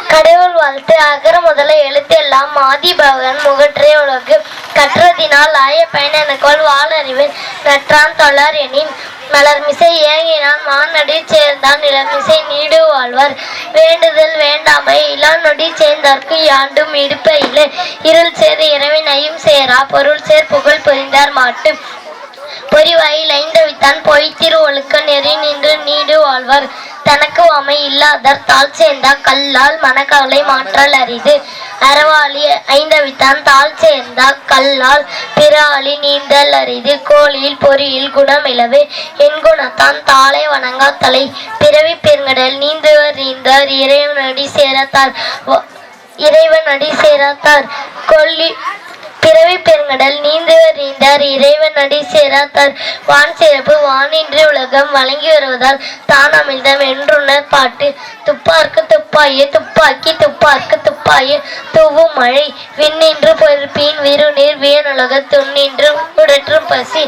கடவுள் வாழ்த்து. அகர முதல எழுத்து எல்லாம் ஆதிபகவன் முகற்றே உலகு கற்றதினால் ஆய பயன் எனக்கோள் வாழறிவில் நற்றான் தொழர் எனின் மலர்மிசை ஏங்கினான் மானடி சேர்ந்தான் நிலமிசை நீடு வாழ்வர் வேண்டுதல் வேண்டாமை இளநொடி சேர்ந்தார்க்கு யாண்டும் இடுப்ப இல்லை இருள் சேர் இறைவனையும் சேரா பொருள் சேர் புகழ் புரிந்தார் மாட்டு பொறிவாயில் ஐந்தவித்தான் பொய்த்திரு ஒழுக்க நெறி நின்று நீடு வாழ்வர் தனக்கு அமை இல்லாதர் தாழ் சேர்ந்தா கல்லால் மனக்கவலை மாற்றல் அரிது அறவாளி ஐந்தவித்தான் தாழ் சேர்ந்தா கல்லால் பிறாளி நீந்தல் அரிது கோழியில் பொறியில் குணமிழவு என் குணத்தான் தாளை வணங்கா தலை பிறவி பெருங்கடல் நீந்துவர் நீந்தார் இறைவன் அடி சேராத்தார் கொல்லி பிறவி பெருங்கடல் நீந்துவர் நீந்தார் இறைவன் அடி சேராத்தார் வான் சிறப்பு வானின்றி உலகம் வழங்கி வருவதால் தான் அமிழ்தம் என்றுணர் பாட்டு துப்பார்க்கு துப்பாயே துப்பாக்கி துப்பார்க்கு துப்பாயே தூவும் மழை விண்ணின்று பொறுப்பின் விருநீர் வியனுலக துண்ணின்று உடற்றும் பசி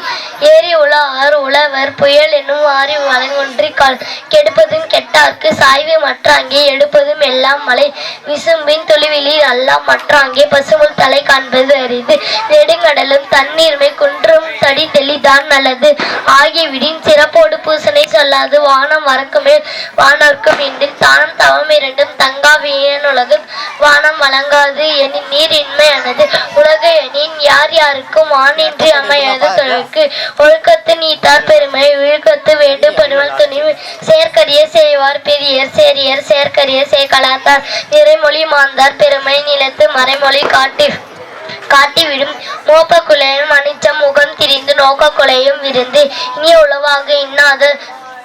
ஏரி உல ஆறு உழவர் புயல் என்னும் ஆறி வழங்கொன்றி கால் கெடுப்பதும் கெட்டார்க்கு சாய்வு மற்றாங்கே எடுப்பதும் எல்லாம் மலை விசும்பின் துளிவிலி எல்லாம் மற்றாங்கே பசுமுள் தலை காண்பது அரிது நெடுங்கடலும் தண்ணீர்மை குன்றும் தடி தெளிதான் நல்லது ஆகியவிடின் சிறப்போடு பூசனை சொல்லாது வானம் வரக்குமே வானோர்க்கும் இன்றில் தானம் தவம் இரண்டும் தங்கா வியனுலகு வானம் வழங்காது எனின் நீர் இன்மையானது உலக எனின் யார் யாருக்கும் வானின்றி அமையாது தொழிற்கு ஒழுக்கத்து நீத்தார் பெருமை விழுக்கத்து வேண்டு பெருமல் துணிவு செயற்கரிய செய்வார் பெரியர் சேரியர் செயற்கரிய செய்கலாத்தார் நிறைமொழி மாந்தார் பெருமை நிலத்து மறைமொழி காட்டிவிடும் மோப்ப குலையும் அனிச்சம் முகம் திரிந்து நோக்க குலையும் விருந்து இனி உளவாக இன்னாத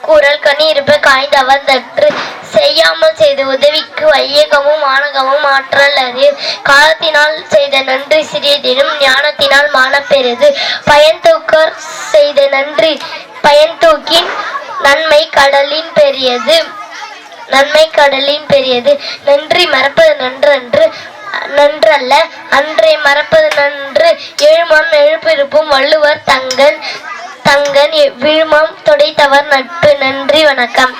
கூறல் கனி இருப்ப காய்ந்தவன் தற்று செய்யாமல் செய்த உதவிக்கு வையகமும் ஆணகமும் ஆற்றல் அறிவு காலத்தினால் செய்த நன்றி சிறியதிலும் ஞானத்தினால் மானப்பெறுது பயன் தூக்கர் செய்த நன்றி பயன் தூக்கின் நன்மை கடலின் பெரியது நன்றி மறப்பது நன்றல்ல அன்றை மறப்பது நன்று எழுமம் எழுப்பிருப்பும் வள்ளுவர் தங்கன் விழுமம் தொடைத்தவர் நட்பு. நன்றி, வணக்கம்.